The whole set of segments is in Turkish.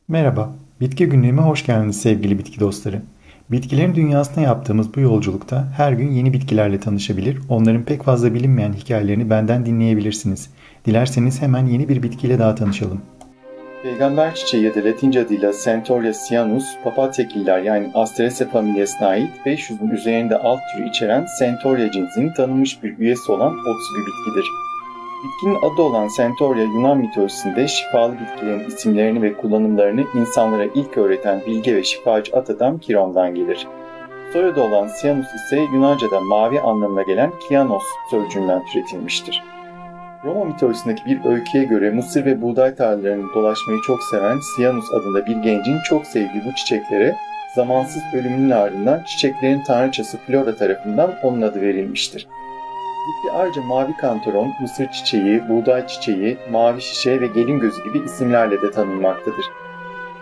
Merhaba, Bitki Günlüğü'me hoş geldiniz sevgili bitki dostları. Bitkilerin dünyasına yaptığımız bu yolculukta her gün yeni bitkilerle tanışabilir, onların pek fazla bilinmeyen hikayelerini benden dinleyebilirsiniz. Dilerseniz hemen yeni bir bitkiyle daha tanışalım. Peygamber çiçeği ya da Latince adıyla Centaurea cyanus, papatyagiller yani Asteracea familyasına ait 500'ün üzerinde alt türü içeren Centaurea cinsinin tanınmış bir üyesi olan otsu bir bitkidir. Bitkinin adı olan Centaurea Yunan mitolojisinde şifalı bitkilerin isimlerini ve kullanımlarını insanlara ilk öğreten bilge ve şifacı at adam Kiron'dan gelir. Soyadı olan Cyanus ise Yunanca'da mavi anlamına gelen Kianos sözcüğünden türetilmiştir. Roma mitolojisindeki bir öyküye göre mısır ve buğday tarlalarını dolaşmayı çok seven Cyanus adında bir gencin çok sevdiği bu çiçeklere zamansız ölümünün ardından çiçeklerin tanrıçası Flora tarafından onun adı verilmiştir. Bitki ayrıca mavi kantaron, mısır çiçeği, buğday çiçeği, mavi şişe ve gelin gözü gibi isimlerle de tanınmaktadır.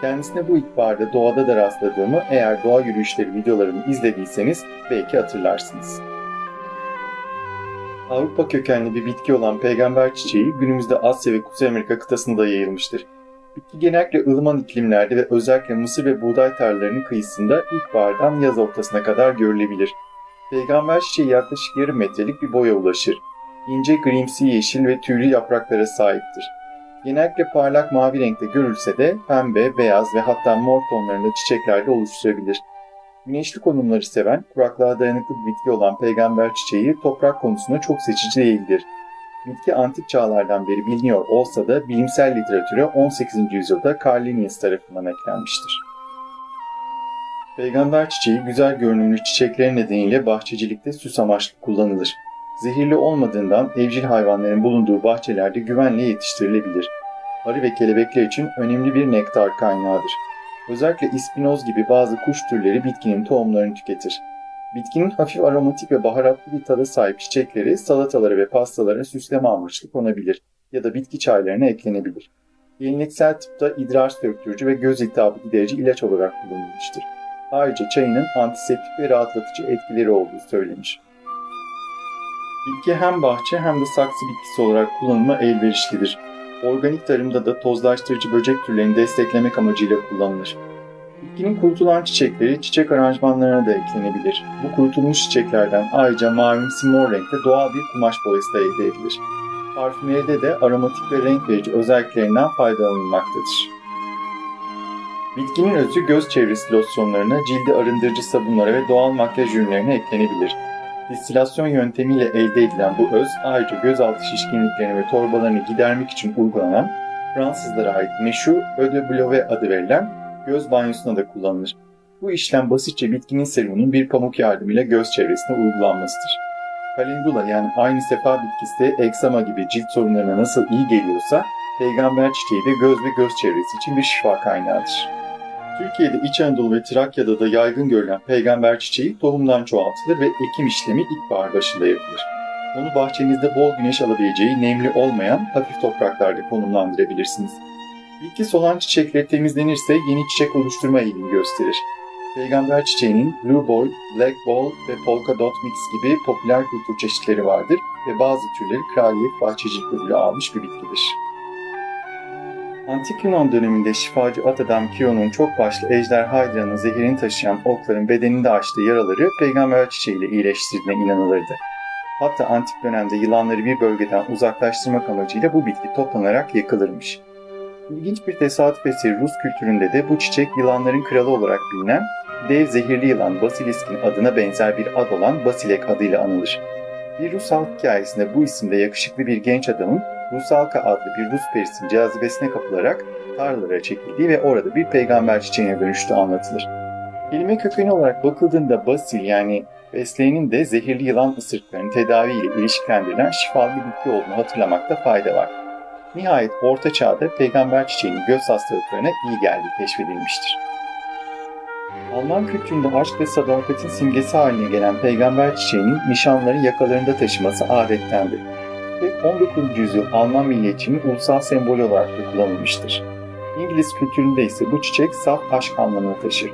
Kendisine bu ilkbaharda doğada da rastladığımı eğer doğa yürüyüşleri videolarımı izlediyseniz belki hatırlarsınız. Avrupa kökenli bir bitki olan peygamber çiçeği günümüzde Asya ve Kuzey Amerika kıtasında yayılmıştır. Bitki genellikle ılıman iklimlerde ve özellikle mısır ve buğday tarlalarının kıyısında ilkbahardan yaz ortasına kadar görülebilir. Peygamber çiçeği yaklaşık yarım metrelik bir boya ulaşır. İnce grimsi yeşil ve tüylü yapraklara sahiptir. Genellikle parlak mavi renkte görülse de pembe, beyaz ve hatta mor tonlarında çiçekler de oluşturabilir. Güneşli konumları seven, kuraklığa dayanıklı bir bitki olan peygamber çiçeği toprak konusunda çok seçici değildir. Bitki antik çağlardan beri biliniyor olsa da bilimsel literatüre 18. yüzyılda Carl Linnaeus tarafından eklenmiştir. Peygamber çiçeği güzel görünümlü çiçekleri nedeniyle bahçecilikte süs amaçlı kullanılır. Zehirli olmadığından evcil hayvanların bulunduğu bahçelerde güvenle yetiştirilebilir. Arı ve kelebekler için önemli bir nektar kaynağıdır. Özellikle ispinoz gibi bazı kuş türleri bitkinin tohumlarını tüketir. Bitkinin hafif aromatik ve baharatlı bir tada sahip çiçekleri salatalara ve pastalara süsleme amaçlı konabilir ya da bitki çaylarına eklenebilir. Geleneksel tıpta idrar söktürücü ve göz iltihabı giderici ilaç olarak kullanılmıştır. Ayrıca çayının antiseptik ve rahatlatıcı etkileri olduğu söylenir. Bitki hem bahçe hem de saksı bitkisi olarak kullanıma elverişlidir. Organik tarımda da tozlaştırıcı böcek türlerini desteklemek amacıyla kullanılır. Bitkinin kurutulan çiçekleri çiçek aranjmanlarına da eklenebilir. Bu kurutulmuş çiçeklerden ayrıca mavimsi mor renkte doğal bir kumaş boyası da elde edilir. Parfümeride de aromatik ve renk verici özelliklerinden faydalanılmaktadır. Bitkinin özü göz çevresi losyonlarına, cildi arındırıcı sabunlara ve doğal makyaj ürünlerine eklenebilir. Distilasyon yöntemiyle elde edilen bu öz ayrıca gözaltı şişkinliklerini ve torbalarını gidermek için uygulanan Fransızlara ait meşhur Eau de Bleuvet adı verilen göz banyosuna da kullanılır. Bu işlem basitçe bitkinin serumunun bir pamuk yardımıyla göz çevresine uygulanmasıdır. Calendula yani aynı sefa bitkisi de egzama gibi cilt sorunlarına nasıl iyi geliyorsa peygamber çiçeği de göz ve göz çevresi için bir şifa kaynağıdır. Türkiye'de İç Anadolu ve Trakya'da da yaygın görülen peygamber çiçeği tohumdan çoğaltılır ve ekim işlemi ilkbahar başında yapılır. Onu bahçenizde bol güneş alabileceği nemli olmayan hafif topraklarda konumlandırabilirsiniz. Bitki solan çiçekleri temizlenirse yeni çiçek oluşturma eğilimi gösterir. Peygamber çiçeğinin Blue Ball, Black Ball ve Polka Dot Mix gibi popüler kültür çeşitleri vardır ve bazı türleri kraliyet bahçecilik ödülü almış bir bitkidir. Antik Yunan döneminde şifacı at adam Kiron'un çok başlı ejder Hydra'nın zehirini taşıyan okların bedeninde açtığı yaraları peygamber çiçeğiyle iyileştirdiğine inanılırdı. Hatta antik dönemde yılanları bir bölgeden uzaklaştırmak amacıyla bu bitki toplanarak yakılırmış. İlginç bir tesadüf eseri Rus kültüründe de bu çiçek yılanların kralı olarak bilinen dev zehirli yılan Basilisk'in adına benzer bir ad olan Basilek adıyla anılır. Bir Rus halk hikayesinde bu isimde yakışıklı bir genç adamın Rusalka adlı bir Rus perisinin cazibesine kapılarak tarlalara çekildiği ve orada bir peygamber çiçeğine dönüştüğü anlatılır. Kelime kökeni olarak bakıldığında basil yani besleyenin de zehirli yılan ısırıklarının tedaviyle ilişkilendirilen şifalı bir bitki olduğunu hatırlamakta fayda var. Nihayet Orta Çağ'da peygamber çiçeğinin göz hastalıklarına iyi geldiği keşfedilmiştir. Alman kültüründe aşk ve sadakatin simgesi haline gelen peygamber çiçeğinin nişanlıların yakalarında taşıması adettendir. Ve 19. yüzyıl Alman milliyetçinin ulusal sembolü olarak da kullanılmıştır. İngiliz kültüründe ise bu çiçek saf aşk anlamını taşır.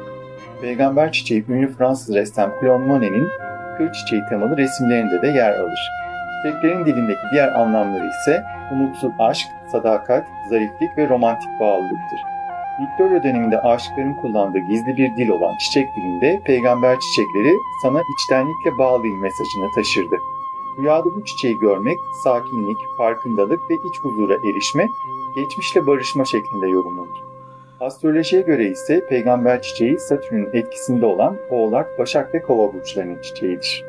Peygamber çiçeği ünlü Fransız ressam Claude Monet'in kır çiçeği temalı resimlerinde de yer alır. Çiçeklerin dilindeki diğer anlamları ise umutsuz aşk, sadakat, zariflik ve romantik bağlılıktır. Victoria döneminde aşıkların kullandığı gizli bir dil olan çiçek dilinde peygamber çiçekleri sana içtenlikle bağlıyım mesajını taşırdı. Rüyada bu çiçeği görmek, sakinlik, farkındalık ve iç huzura erişme, geçmişle barışma şeklinde yorumlanır. Astrolojiye göre ise peygamber çiçeği Satürn'ün etkisinde olan Oğlak, Başak ve Kova burçlarının çiçeğidir.